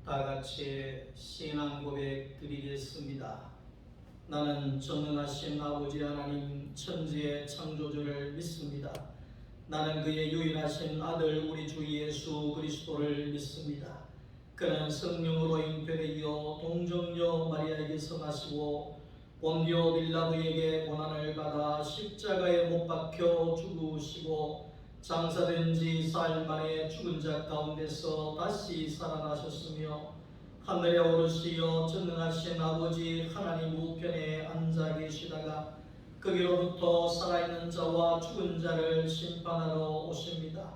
다 같이 신앙 고백 드리겠습니다. 나는 전능하신 아버지 하나님 천지의 창조주를 믿습니다. 나는 그의 유일하신 아들 우리 주 예수 그리스도를 믿습니다. 그는 성령으로 잉태되어 동정녀 마리아에게서 나시고 본디오 빌라도에게 고난을 받아 십자가에 못 박혀 죽으시고 장사된 지 4일 만에 죽은 자 가운데서 다시 살아나셨으며 하늘에 오르시어 전능하신 아버지 하나님 우편에 앉아 계시다가 거기로부터 살아있는 자와 죽은 자를 심판하러 오십니다.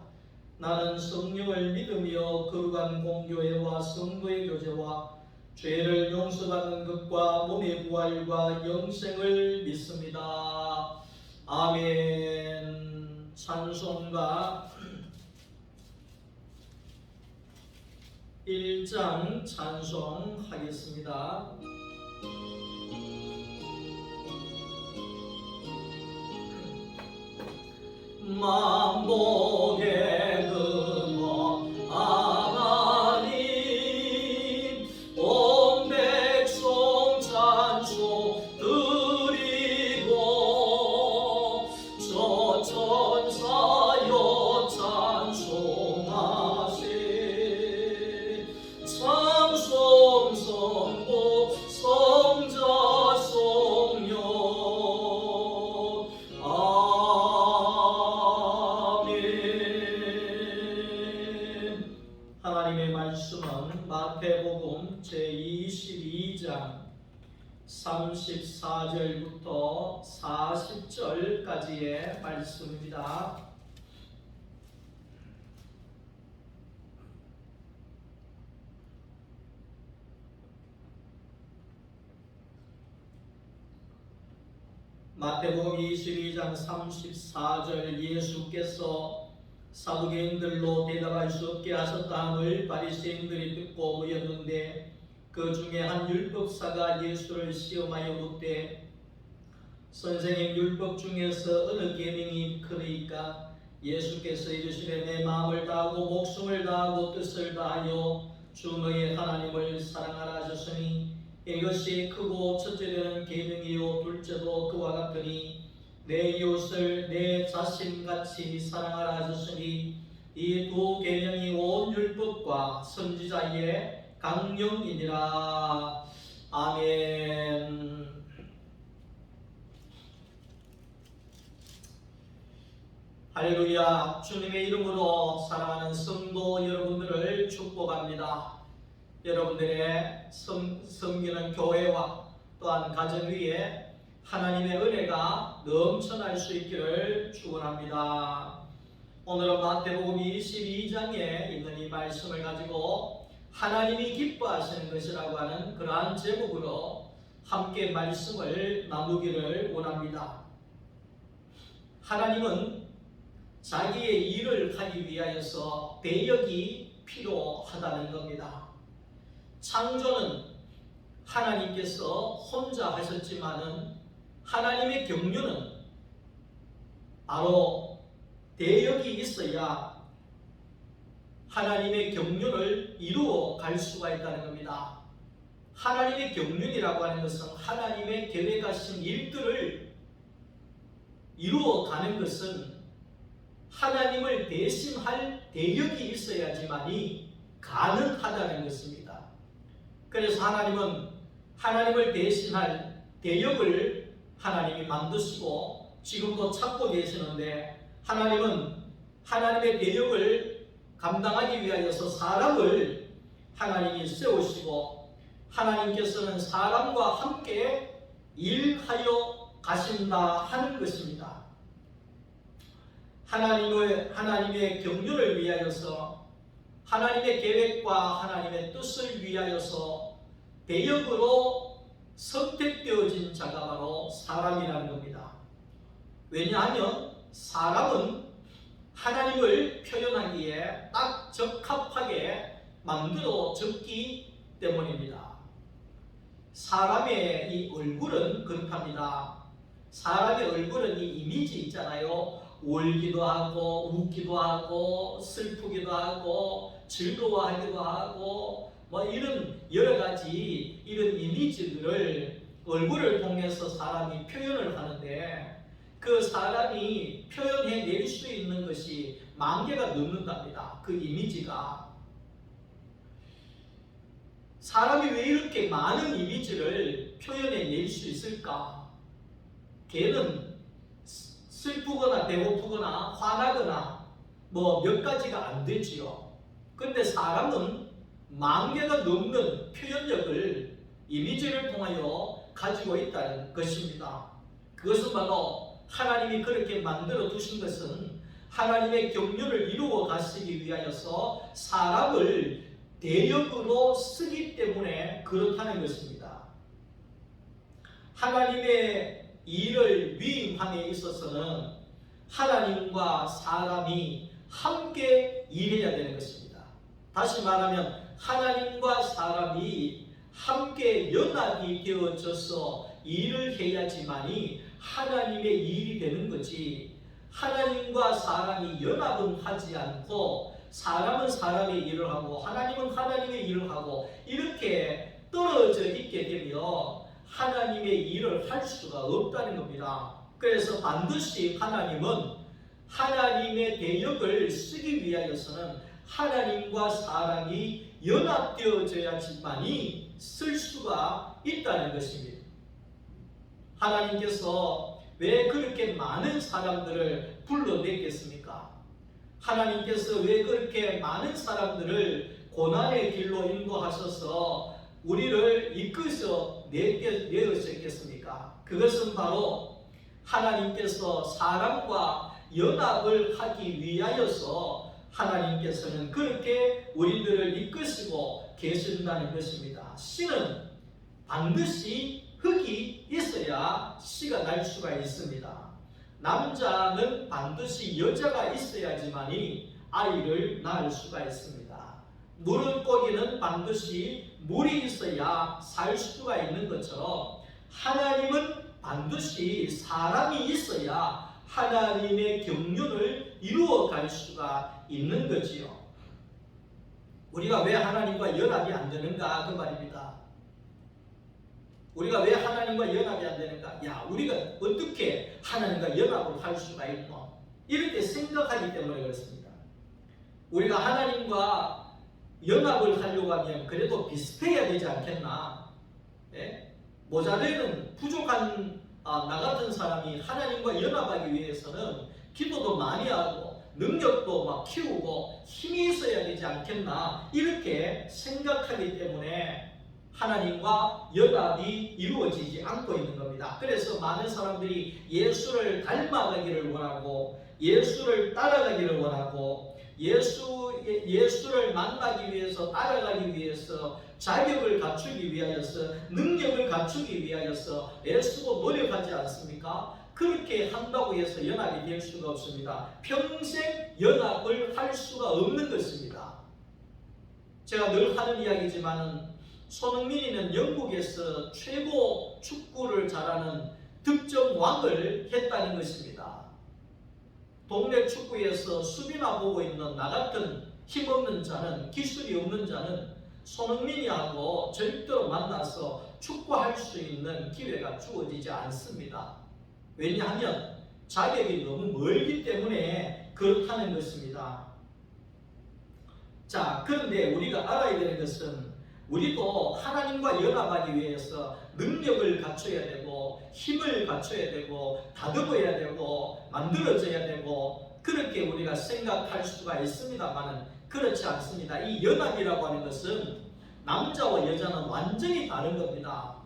나는 성령을 믿으며 거룩한 공교회와 성도의 교제와 죄를 용서받는 것과 몸의 부활과 영생을 믿습니다. 아멘. 찬송가 1장 찬송하겠습니다. 만복의 근원 하나님 온 백성 찬송 드리고 저 천사여 찬송하세 찬송 성모 성자 성령 하나님의 말씀은 마태복음 제22장 34절부터 40절까지의 말씀입니다. 마태복음 22장 34절 예수께서 사두개인들로 대답할 수 없게 하셨다함을 바리새인들이 듣고 모였는데 그 중에 한 율법사가 예수를 시험하여 묻되 선생님 율법 중에서 어느 계명이 크리이까? 예수께서 이르시되 내 마음을 다하고 목숨을 다하고 뜻을 다하여 주 너의 하나님을 사랑하라 하셨으니 이것이 크고 첫째는 계명이요 둘째도 그와 같으니 내 이웃을 내 자신같이 사랑하라 하셨으니 이 두 계명이 온 율법과 선지자의 강령이니라. 아멘. 할렐루야. 주님의 이름으로 사랑하는 성도 여러분들을 축복합니다. 여러분들의 섬기는 교회와 또한 가정 위에 하나님의 은혜가 넘쳐날 수 있기를 축원합니다. 오늘은 마태복음 22장에 있는 이 말씀을 가지고 하나님이 기뻐하시는 것이라고 하는 그러한 제목으로 함께 말씀을 나누기를 원합니다. 하나님은 자기의 일을 하기 위하여서 대역이 필요하다는 겁니다. 창조는 하나님께서 혼자 하셨지만은 하나님의 경륜은 바로 대역이 있어야 하나님의 경륜을 이루어 갈 수가 있다는 겁니다. 하나님의 경륜이라고 하는 것은 하나님의 계획하신 일들을 이루어 가는 것은 하나님을 대신할 대역이 있어야지만이 가능하다는 것입니다. 그래서 하나님은 하나님을 대신할 대역을 하나님이 만드시고 지금도 찾고 계시는데 하나님은 하나님의 대역을 감당하기 위하여서 사람을 하나님이 세우시고 하나님께서는 사람과 함께 일하여 가신다 하는 것입니다. 하나님의 경륜을 위하여서 하나님의 계획과 하나님의 뜻을 위하여서 대역으로 선택되어진 자가 바로 사람이라는 겁니다. 왜냐하면 사람은 하나님을 표현하기에 딱 적합하게 만들어졌기 때문입니다. 사람의 이 얼굴은 그렇답니다. 사람의 얼굴은 이 이미지 있잖아요. 울기도 하고 웃기도 하고 슬프기도 하고 즐거워하기도 하고 뭐 이런 여러 가지 이런 이미지들을 얼굴을 통해서 사람이 표현을 하는데 그 사람이 표현해낼 수 있는 것이 10,000개가 넘는답니다. 그 이미지가. 사람이 왜 이렇게 많은 이미지를 표현해낼 수 있을까? 걔는 슬프거나 배고프거나 화나거나 뭐 몇 가지가 안 되지요. 근데 사람은 10,000개가 넘는 표현력을 이미지를 통하여 가지고 있다는 것입니다. 그것은 바로 하나님이 그렇게 만들어 두신 것은 하나님의 경륜을 이루어 가시기 위하여서 사람을 대역으로 쓰기 때문에 그렇다는 것입니다. 하나님의 일을 위임함에 있어서는 하나님과 사람이 함께 일해야 되는 것입니다. 다시 말하면 하나님과 사람이 함께 연합이 되어져서 일을 해야지만이 하나님의 일이 되는 거지, 하나님과 사람이 연합은 하지 않고 사람은 사람의 일을 하고 하나님은 하나님의 일을 하고 이렇게 떨어져 있게 되면 하나님의 일을 할 수가 없다는 겁니다. 그래서 반드시 하나님은 하나님의 대역을 쓰기 위하여서는 하나님과 사람이 연합되어져야지만이 쓸 수가 있다는 것입니다. 하나님께서 왜 그렇게 많은 사람들을 불러냈겠습니까? 하나님께서 왜 그렇게 많은 사람들을 고난의 길로 인도하셔서 우리를 이끌어 내었겠습니까? 그것은 바로 하나님께서 사람과 연합을 하기 위하여서 하나님께서는 그렇게 우리들을 이끄시고 계신다는 것입니다. 씨는 반드시 흙이 있어야 씨가 날 수가 있습니다. 남자는 반드시 여자가 있어야지만이 아이를 낳을 수가 있습니다. 물고기는 반드시 물이 있어야 살 수가 있는 것처럼 하나님은 반드시 사람이 있어야 하나님의 경륜을 이루어 갈 수가 있는 거지요. 우리가 왜 하나님과 연합이 안 되는가 그 말입니다. 우리가 왜 하나님과 연합이 안 되는가? 야, 우리가 어떻게 하나님과 연합을 할 수가 있노? 이렇게 생각하기 때문에 그렇습니다. 우리가 하나님과 연합을 하려고 하면 그래도 비슷해야 되지 않겠나? 예? 모자라는 부족한 나 같은 사람이 하나님과 연합하기 위해서는 기도도 많이 하고 능력도 막 키우고 힘이 있어야 되지 않겠나? 이렇게 생각하기 때문에 하나님과 연합이 이루어지지 않고 있는 겁니다. 그래서 많은 사람들이 예수를 닮아가기를 원하고 예수를 따라가기를 원하고 예수를 만나기 위해서 따라가기 위해서 자격을 갖추기 위하여서 능력을 갖추기 위하여서 애쓰고 노력하지 않습니까? 그렇게 한다고 해서 연합이 될 수가 없습니다. 평생 연합을 할 수가 없는 것입니다. 제가 늘 하는 이야기지만 손흥민이는 영국에서 최고 축구를 잘하는 득점왕을 했다는 것입니다. 동네 축구에서 수비나 보고 있는 나 같은 힘없는 자는, 기술이 없는 자는 손흥민이하고 절대로 만나서 축구할 수 있는 기회가 주어지지 않습니다. 왜냐하면 자격이 너무 멀기 때문에 그렇다는 것입니다. 자, 그런데 우리가 알아야 되는 것은 우리도 하나님과 연합하기 위해서 능력을 갖춰야 되고 힘을 갖춰야 되고 다듬어야 되고 만들어져야 되고 그렇게 우리가 생각할 수가 있습니다만 그렇지 않습니다. 이 연합이라고 하는 것은 남자와 여자는 완전히 다른 겁니다.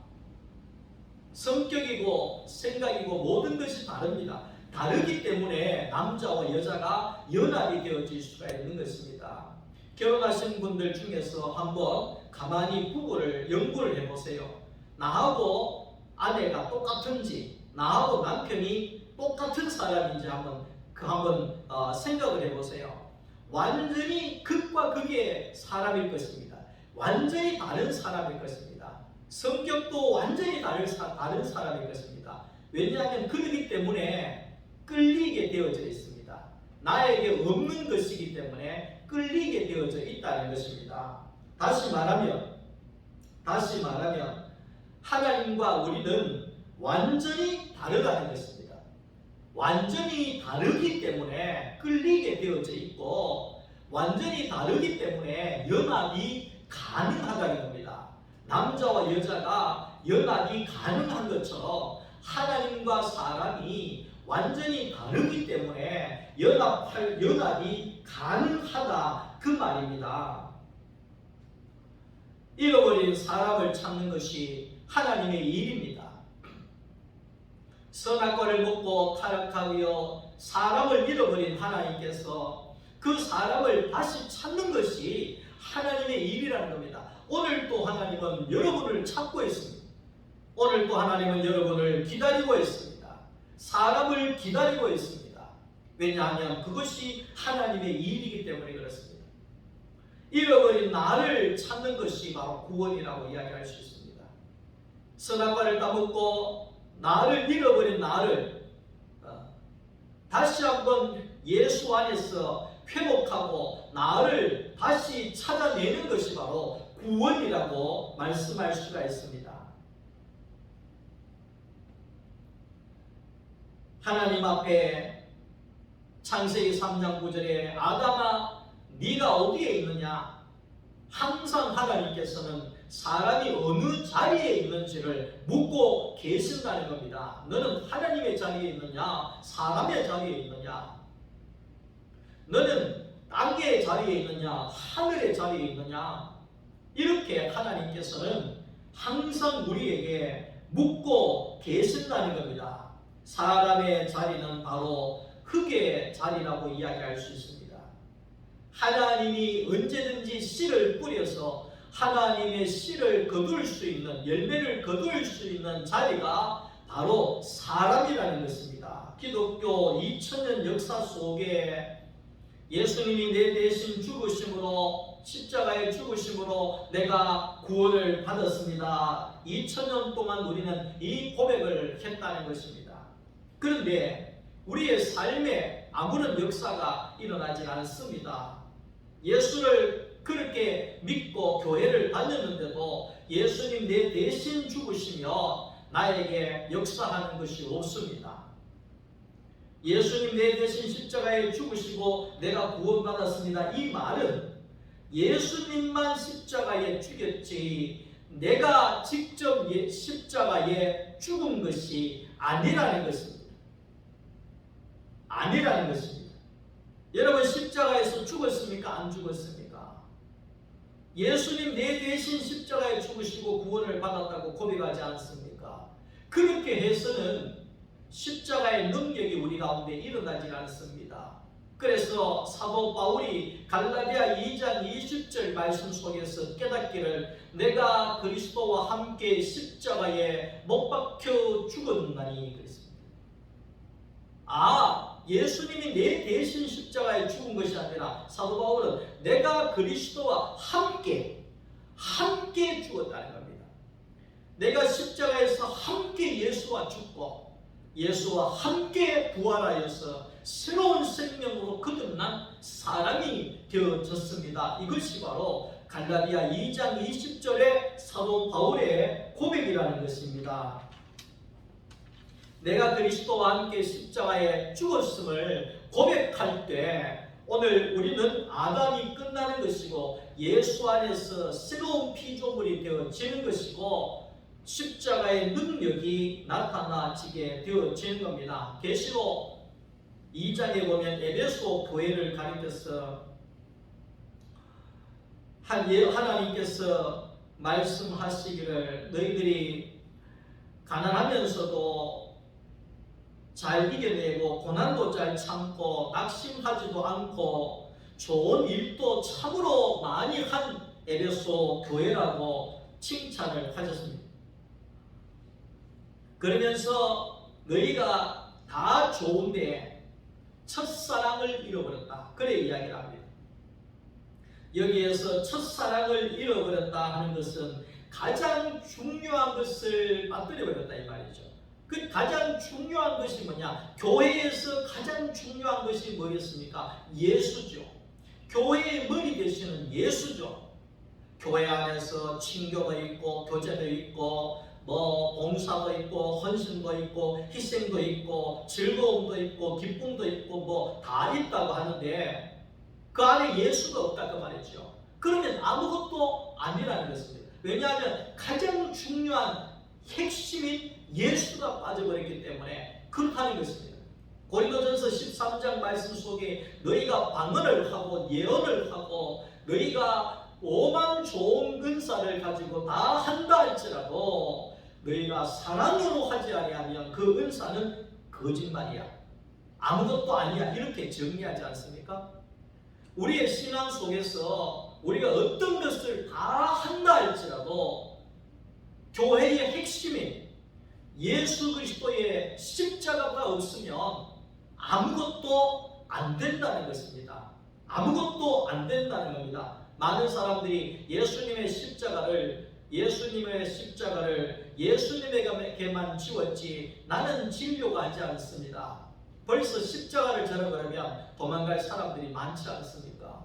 성격이고 생각이고 모든 것이 다릅니다. 다르기 때문에 남자와 여자가 연합이 되어질 수가 있는 것입니다. 결혼하신 분들 중에서 한번 가만히 부부를 연구를 해보세요. 나하고 아내가 똑같은지 나하고 남편이 똑같은 사람인지 한번 생각을 해보세요. 완전히 극과 극의 사람일 것입니다. 완전히 다른 사람일 것입니다. 성격도 완전히 다른 사람일 것입니다. 왜냐하면 그러기 때문에 끌리게 되어져 있습니다. 나에게 없는 것이기 때문에 끌리게 되어져 있다는 것입니다. 다시 말하면 하나님과 우리는 완전히 다르다는 것입니다. 완전히 다르기 때문에 끌리게 되어져 있고 완전히 다르기 때문에 연합이 가능하다는 겁니다. 남자와 여자가 연합이 가능한 것처럼 하나님과 사람이 완전히 다르기 때문에 연합이 가능하다 그 말입니다. 잃어버린 사람을 찾는 것이 하나님의 일입니다. 선악과를 먹고 타락하여 사람을 잃어버린 하나님께서 그 사람을 다시 찾는 것이 하나님의 일이라는 겁니다. 오늘도 하나님은 여러분을 찾고 있습니다. 오늘도 하나님은 여러분을 기다리고 있습니다. 사람을 기다리고 있습니다. 왜냐하면 그것이 하나님의 일이기 때문에 그렇습니다. 잃어버린 나를 찾는 것이 바로 구원이라고 이야기할 수 있습니다. 선악과를 따먹고 나를 잃어버린 나를 다시 한번 예수 안에서 회복하고 나를 다시 찾아내는 것이 바로 구원이라고 말씀할 수가 있습니다. 하나님 앞에 창세기 3장 9절에 아담아 네가 어디에 있느냐? 항상 하나님께서는 사람이 어느 자리에 있는지를 묻고 계신다는 겁니다. 너는 하나님의 자리에 있느냐? 사람의 자리에 있느냐? 너는 땅의 자리에 있느냐? 하늘의 자리에 있느냐? 이렇게 하나님께서는 항상 우리에게 묻고 계신다는 겁니다. 사람의 자리는 바로 흙의 자리라고 이야기할 수 있습니다. 하나님이 언제든지 씨를 뿌려서 하나님의 씨를 거둘 수 있는, 열매를 거둘 수 있는 자리가 바로 사람이라는 것입니다. 기독교 2000년 역사 속에 예수님이 내 대신 죽으심으로, 십자가의 죽으심으로 내가 구원을 받았습니다. 2000년 동안 우리는 이 고백을 했다는 것입니다. 그런데 우리의 삶에 아무런 역사가 일어나지 않습니다. 예수를 그렇게 믿고 교회를 다녔는데도 예수님 내 대신 죽으시며 나에게 역사하는 것이 없습니다. 예수님 내 대신 십자가에 죽으시고 내가 구원받았습니다. 이 말은 예수님만 십자가에 죽였지 내가 직접 십자가에 죽은 것이 아니라는 것입니다. 아니라는 것입니다. 여러분 십자가에서 죽었습니까? 안 죽었습니까? 예수님 내 대신 십자가에 죽으시고 구원을 받았다고 고백하지 않습니까? 그렇게 해서는 십자가의 능력이 우리 가운데 일어나지 않습니다. 그래서 사도 바울이 갈라디아 2장 20절 말씀 속에서 깨닫기를 내가 그리스도와 함께 십자가에 못 박혀 죽었나니 그랬습니다. 예수님이 내 대신 십자가에 죽은 것이 아니라 사도 바울은 내가 그리스도와 함께 죽었다는 겁니다. 내가 십자가에서 함께 예수와 죽고 예수와 함께 부활하여서 새로운 생명으로 거듭난 사람이 되어졌습니다. 이것이 바로 갈라디아 2장 20절의 사도 바울의 고백이라는 것입니다. 내가 그리스도와 함께 십자가에 죽었음을 고백할 때 오늘 우리는 아담이 끝나는 것이고 예수 안에서 새로운 피조물이 되어지는 것이고 십자가의 능력이 나타나지게 되어지는 겁니다. 계시록 2장에 보면 에베소 교회를 가리켜서 하나님께서 말씀하시기를 너희들이 가난하면서도 잘 이겨내고 고난도 잘 참고 낙심하지도 않고 좋은 일도 참으로 많이 한 에베소 교회라고 칭찬을 하셨습니다. 그러면서 너희가 다 좋은데 첫사랑을 잃어버렸다. 그래 이야기를 합니다. 여기에서 첫사랑을 잃어버렸다 하는 것은 가장 중요한 것을 빠뜨려버렸다 이 말이죠. 그 가장 중요한 것이 뭐냐? 교회에서 가장 중요한 것이 뭐였습니까? 예수죠. 교회의 머리 되시는 예수죠. 교회 안에서 친교도 있고 교제도 있고 뭐 봉사도 있고 헌신도 있고 희생도 있고 즐거움도 있고 기쁨도 있고 뭐 다 있다고 하는데 그 안에 예수가 없다 그 말이죠. 그러면 아무것도 아니라는 것입니다. 왜냐하면 가장 중요한 핵심인 예수가 빠져버렸기 때문에 그렇다는 것입니다. 고린도전서 13장 말씀 속에 너희가 방언을 하고 예언을 하고 너희가 오만 좋은 은사를 가지고 다 한다 할지라도 너희가 사랑으로 하지 아니하면 그 은사는 거짓말이야. 아무것도 아니야. 이렇게 정리하지 않습니까? 우리의 신앙 속에서 우리가 어떤 것을 다 한다 할지라도 교회의 핵심인 예수 그리스도의 십자가가 없으면 아무것도 안 된다는 것입니다. 아무것도 안 된다는 겁니다. 많은 사람들이 예수님의 십자가를 예수님에게만 지웠지 나는 진료가 하지 않습니다. 벌써 십자가를 전하고 그러면 도망갈 사람들이 많지 않습니까?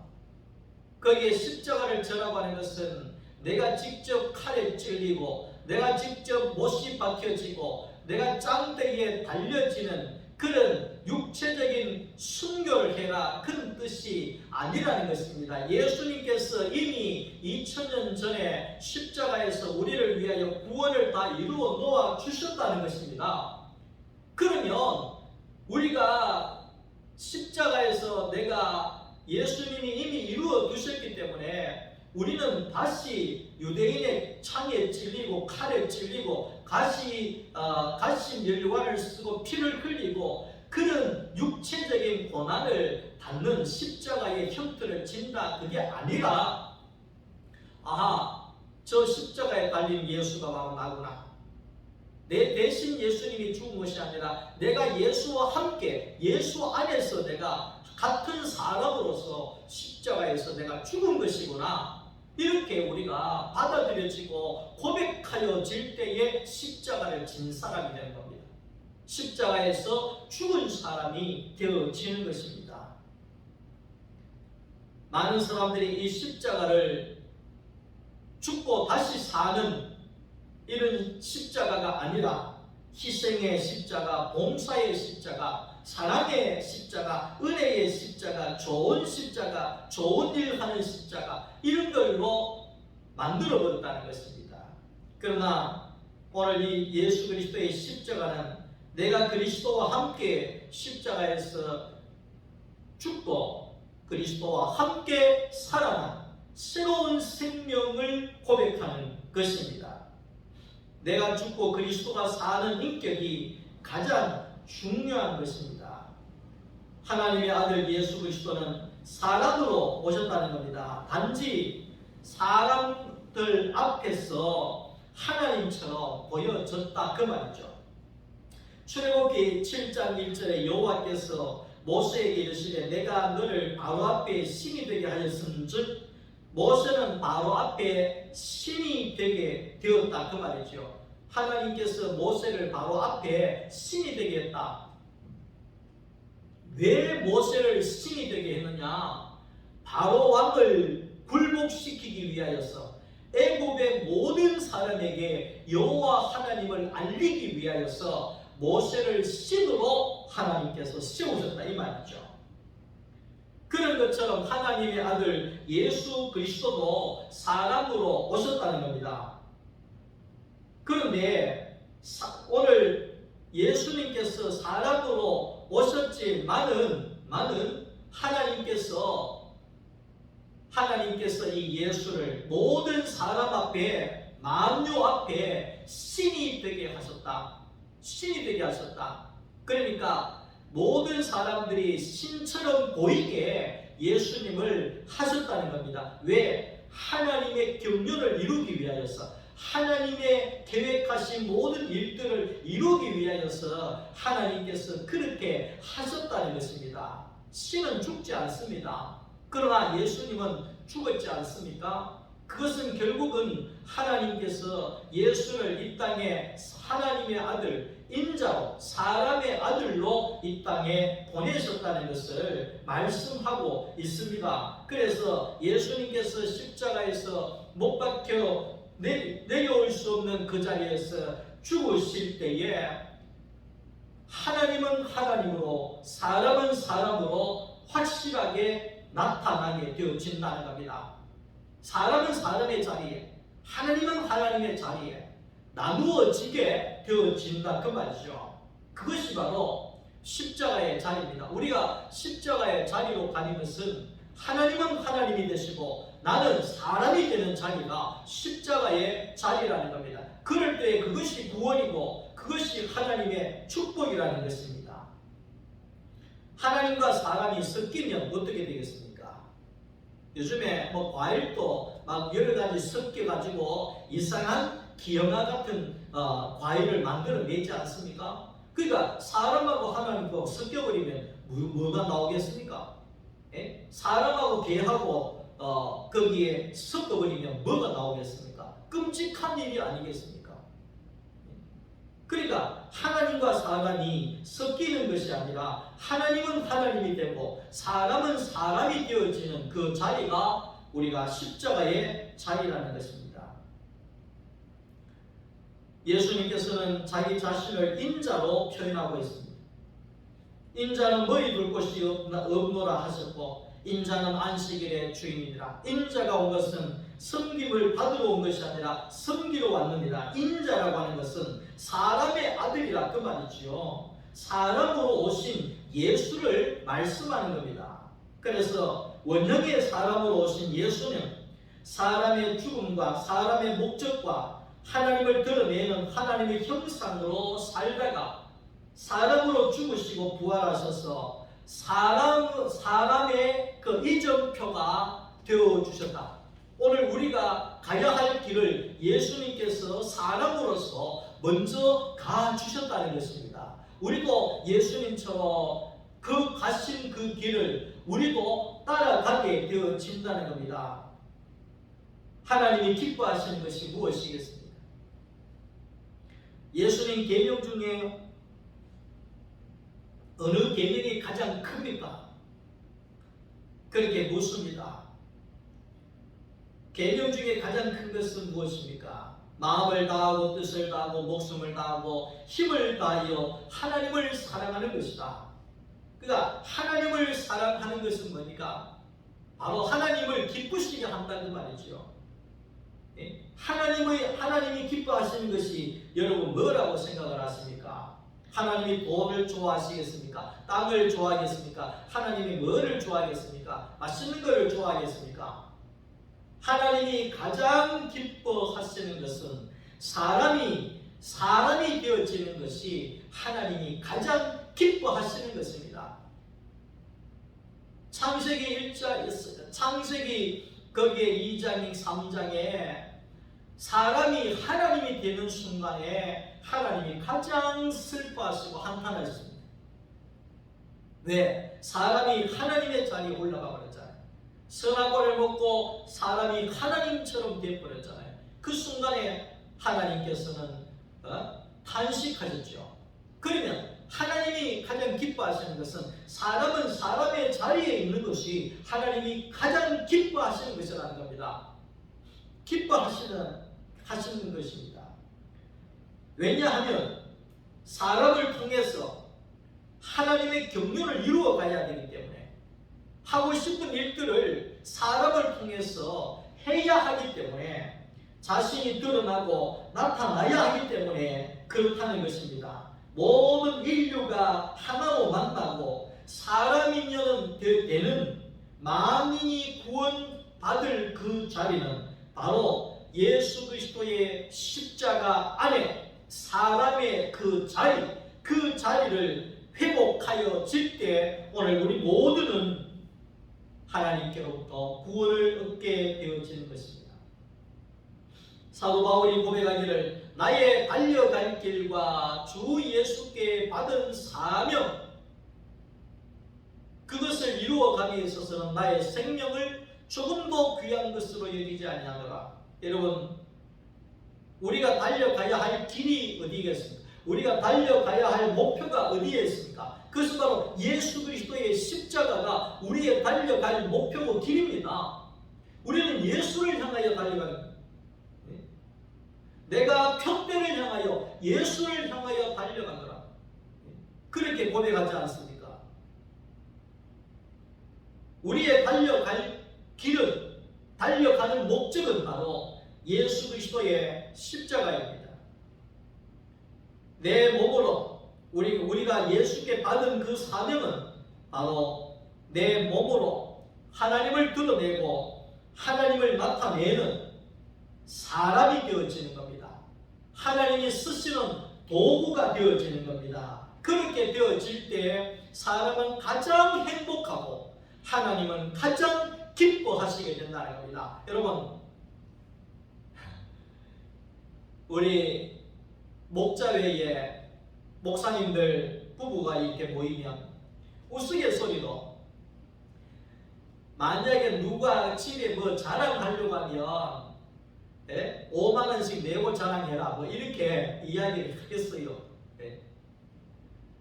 거기에 십자가를 전하고 하는 것은 내가 직접 칼에 찔리고 내가 직접 못이 박혀지고 내가 짱대기에 달려지는 그런 육체적인 순교를 해라 그런 뜻이 아니라는 것입니다. 예수님께서 이미 2000년 전에 십자가에서 우리를 위하여 구원을 다 이루어 놓아 주셨다는 것입니다. 그러면 우리가 십자가에서 내가 예수님이 이미 이루어 두셨기 때문에 우리는 다시 유대인의 창에 찔리고 칼에 찔리고 가시면류관을 쓰고 피를 흘리고 그런 육체적인 고난을 받는 십자가의 형태를 진다 그게 아니라 저 십자가에 달린 예수가 바로 나구나. 내 대신 예수님이 죽은 것이 아니라 내가 예수와 함께 예수 안에서 내가 같은 사람으로서 십자가에서 내가 죽은 것이구나. 이렇게 우리가 받아들여지고 고백하여질 때에 십자가를 진 사람이 되는 겁니다. 십자가에서 죽은 사람이 되어지는 것입니다. 많은 사람들이 이 십자가를 죽고 다시 사는 이런 십자가가 아니라 희생의 십자가, 봉사의 십자가, 사랑의 십자가, 은혜의 십자가, 좋은 십자가, 좋은 일 하는 십자가 이런 걸로 만들어버렸다는 것입니다. 그러나 오늘 이 예수 그리스도의 십자가는 내가 그리스도와 함께 십자가에서 죽고 그리스도와 함께 살아난 새로운 생명을 고백하는 것입니다. 내가 죽고 그리스도가 사는 인격이 가장 중요한 것입니다. 하나님의 아들 예수 그리스도는 사람으로 오셨다는 겁니다. 단지 사람들 앞에서 하나님처럼 보여졌다 그 말이죠. 출애굽기 7장 1절에 여호와께서 모세에게 이르시되 내가 너를 바로 앞에 신이 되게 하였은즉 모세는 바로 앞에 신이 되게 되었다 그 말이죠. 하나님께서 모세를 바로 앞에 신이 되게 했다. 왜 모세를 신이 되게 했느냐? 바로 왕을 굴복시키기 위하여서 애굽의 모든 사람에게 여호와 하나님을 알리기 위하여서 모세를 신으로 하나님께서 세우셨다 이 말이죠. 그런 것처럼 하나님의 아들 예수 그리스도도 사람으로 오셨다는 겁니다. 그런데 오늘 예수님께서 사람으로 오셨지만은 하나님께서 이 예수를 모든 사람 앞에 만유 앞에 신이 되게 하셨다. 신이 되게 하셨다. 그러니까 모든 사람들이 신처럼 보이게 예수님을 하셨다는 겁니다. 왜? 하나님의 경륜을 이루기 위하여서 하나님의 계획하신 모든 일들을 이루기 위하여서 하나님께서 그렇게 하셨다는 것입니다. 신은 죽지 않습니다. 그러나 예수님은 죽었지 않습니까? 그것은 결국은 하나님께서 예수를 이 땅에 하나님의 아들, 인자로 사람의 아들로 이 땅에 보내셨다는 것을 말씀하고 있습니다. 그래서 예수님께서 십자가에서 못 박혀 내려올 수 없는 그 자리에서 죽으실 때에 하나님은 하나님으로 사람은 사람으로 확실하게 나타나게 되어진다는 겁니다. 사람은 사람의 자리에, 하나님은 하나님의 자리에 나누어지게 되어진다 그 말이죠. 그것이 바로 십자가의 자리입니다. 우리가 십자가의 자리로 가는 것은 하나님은 하나님이 되시고 나는 사람이 되는 자리가 십자가의 자리라는 겁니다. 그럴 때 그것이 구원이고 그것이 하나님의 축복이라는 것입니다. 하나님과 사람이 섞이면 어떻게 되겠습니까? 요즘에 과일도 막 여러 가지 섞여가지고 이상한 기형아 같은 과일을 만들어내지 않습니까? 그러니까 사람하고 하나님하고 섞여버리면 뭐가 나오겠습니까? 사람하고 개하고 거기에 섞어버리면 뭐가 나오겠습니까? 끔찍한 일이 아니겠습니까? 그러니까 하나님과 사람이 섞이는 것이 아니라 하나님은 하나님이 되고 사람은 사람이 되어지는 그 자리가 우리가 십자가의 자리라는 것입니다. 예수님께서는 자기 자신을 인자로 표현하고 있습니다. 인자는 머리 둘 곳이 없노라 하셨고 인자는 안식일의 주인이니라. 인자가 온 것은 섬김을 받으러 온 것이 아니라 섬기러 왔느니라. 인자라고 하는 것은 사람의 아들이라 그 말이지요. 사람으로 오신 예수를 말씀하는 겁니다. 그래서 원형의 사람으로 오신 예수는 사람의 죽음과 사람의 목적과 하나님을 드러내는 하나님의 형상으로 살다가 사람으로 죽으시고 부활하셔서 사람의 그 이정표가 되어주셨다. 오늘 우리가 가야 할 길을 예수님께서 사람으로서 먼저 가주셨다는 것입니다. 우리도 예수님처럼 그 가신 그 길을 우리도 따라가게 되어진다는 겁니다. 하나님이 기뻐하시는 것이 무엇이겠습니까? 예수님 계명 중에 어느 계명이 가장 큽니까? 그렇게 묻습니다. 계명 중에 가장 큰 것은 무엇입니까? 마음을 다하고 뜻을 다하고 목숨을 다하고 힘을 다하여 하나님을 사랑하는 것이다. 그러니까 하나님을 사랑하는 것은 뭐니까? 바로 하나님을 기쁘시게 한다는 말이죠. 하나님이 기뻐하시는 것이 여러분 뭐라고 생각을 하십니까? 하나님이 돈을 좋아하시겠습니까? 땅을 좋아하겠습니까? 하나님이 뭐를 좋아하겠습니까? 맛있는 것을 좋아하겠습니까? 하나님이 가장 기뻐하시는 것은 사람이 되어지는 것이 하나님이 가장 기뻐하시는 것입니다. 창세기 1장, 창세기 거기에 2장, 3장에 사람이 하나님이 되는 순간에 하나님이 가장 슬퍼하시고 한탄하셨습니다. 왜? 사람이 하나님의 자리에 올라가 버렸잖아요. 선악과를 먹고 사람이 하나님처럼 되어버렸잖아요. 그 순간에 하나님께서는 탄식하셨죠. 그러면 하나님이 가장 기뻐하시는 것은 사람은 사람의 자리에 있는 것이 하나님이 가장 기뻐하시는 것이라는 겁니다. 기뻐하시는 것입니다. 왜냐하면 사람을 통해서 하나님의 경륜을 이루어 가야 되기 때문에 하고 싶은 일들을 사람을 통해서 해야 하기 때문에 자신이 드러나고 나타나야 하기 때문에 그렇다는 것입니다. 모든 인류가 하나로 만나고 사람이 되는 만인이 구원받을 그 자리는 바로 예수 그리스도의 십자가 안에 사람의 그 자리를 회복하여 질 때 오늘 우리 모두는 하나님께로부터 구원을 얻게 되어지는 것입니다. 사도 바울이 고백하기를 나의 달려갈 길과 주 예수께 받은 사명 그것을 이루어가기 위해서는 나의 생명을 조금도 귀한 것으로 여기지 아니하노라. 여러분 우리가 달려가야 할 길이 어디겠습니까? 우리가 달려가야 할 목표가 어디에 있습니까? 그것은 바로 예수 그리스도의 십자가가 우리의 달려갈 목표고 길입니다. 우리는 예수를 향하여 달려가는 내가 표대를 향하여 예수를 향하여 달려가노라. 그렇게 고백하지 않습니까? 우리의 달려갈 길은, 달려가는 목적은 바로 예수 그리스도의 십자가입니다. 내 몸으로 우리가 예수께 받은 그 사명은 바로 내 몸으로 하나님을 드러내고 하나님을 나타내는 사람이 되어지는 겁니다. 하나님이 쓰시는 도구가 되어지는 겁니다. 그렇게 되어질 때 사람은 가장 행복하고 하나님은 가장 기뻐하시게 된다는 겁니다. 여러분, 우리 목자회에 목사님들 부부가 이렇게 모이면 우스갯소리로 만약에 누가 집에 뭐 자랑하려고 하면 5만 원씩 내고 자랑해라 뭐 이렇게 이야기를 하겠어요.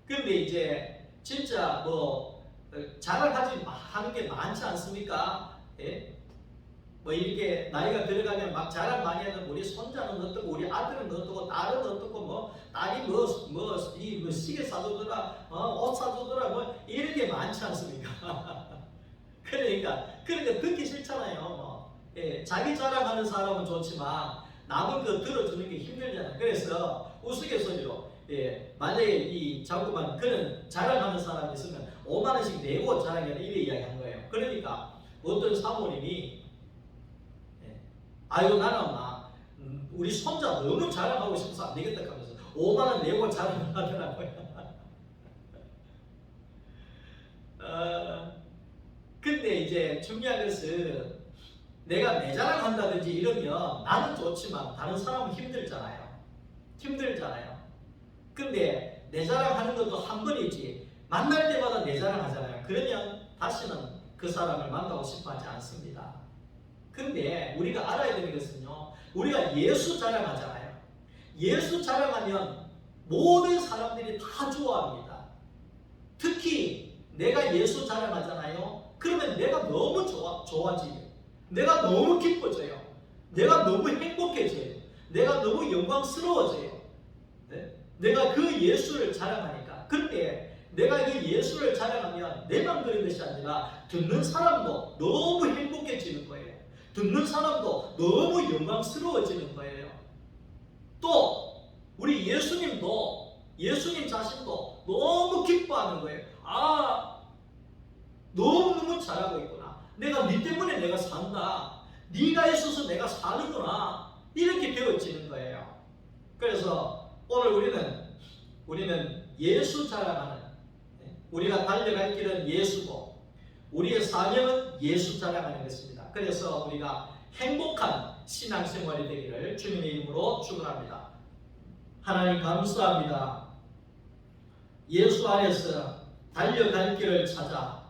근데 이제 진짜 뭐 자랑하지 하는 게 많지 않습니까? 뭐 이렇게 나이가 들어가면 막 자랑 많이 하는 우리 손자는 어떻고 우리 아들은 어떻고 딸은 어떻고 뭐 딸이 뭐 시계 사주더라 옷 사주더라 뭐 이런 게 많지 않습니까? 그러니까 듣기 싫잖아요. 자기 자랑하는 사람은 좋지만 남은 거 들어주는 게 힘들잖아요. 그래서 우스갯소리로 만약에 자꾸만 그런 자랑하는 사람이 있으면 5만 원씩 내고 자랑해라 이래 이야기한 거예요. 그러니까 어떤 사모님이 아이고 나는 우리 손자 너무 자랑하고 싶어서 안 되겠다 하면서 5만 원 내고 자랑을 하더라고요. 근데 이제 중요한 것은 내가 내 자랑한다든지 이러면 나는 좋지만 다른 사람은 힘들잖아요. 근데 내 자랑하는 것도 한 번이지 만날 때마다 내 자랑하잖아요. 그러면 다시는 그 사람을 만나고 싶어 하지 않습니다. 근데 우리가 알아야 되는 것은요, 우리가 예수 자랑하잖아요. 예수 자랑하면 모든 사람들이 다 좋아합니다. 특히 내가 예수 자랑하잖아요. 그러면 내가 너무 좋아지요. 내가 너무 기뻐져요. 내가 너무 행복해져요. 내가 너무 영광스러워져요. 내가 그 예수를 자랑하니까. 그때 내가 그 예수를 자랑하면 내만 그런 것이 아니라 듣는 사람도 너무 행복해지는 거예요. 듣는 사람도 너무 영광스러워지는 거예요. 또 우리 예수님 자신도 너무 기뻐하는 거예요. 너무너무 잘하고 있구나. 내가 네 때문에 내가 산다. 네가 있어서 내가 사는구나. 이렇게 되어지는 거예요. 그래서 오늘 우리는 예수 자랑하는, 우리가 달려갈 길은 예수고 우리의 사명은 예수 자랑하는 것입니다. 그래서 우리가 행복한 신앙생활이 되기를 주님의 이름으로 축원합니다. 하나님 감사합니다. 예수 안에서 달려갈 길을 찾아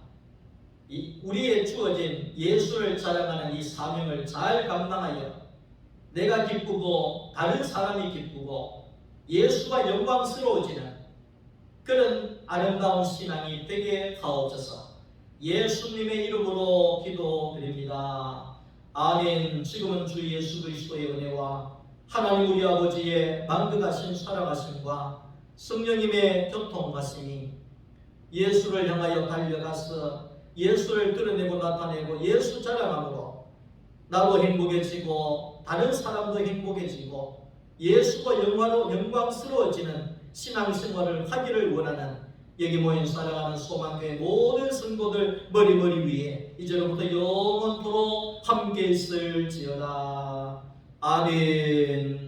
우리의 주어진 예수를 자랑하는 이 사명을 잘 감당하여 내가 기쁘고 다른 사람이 기쁘고 예수가 영광스러워지는 그런 아름다운 신앙이 되게 하옵소서. 예수님의 이름으로 기도드립니다. 아멘. 지금은 주 예수 그리스도의 은혜와 하나님 우리 아버지의 만극하신 사랑하심과 성령님의 교통하심이 예수를 향하여 달려가서 예수를 드러내고 나타내고 예수 자랑함으로 나도 행복해지고 다른 사람도 행복해지고 예수가 영광스러워지는 신앙생활을 하기를 원하는 여기 모인 사랑하는 소망교회 모든 성도들 머리 위에 이제로부터 영원토록 함께 있을지어다. 아멘.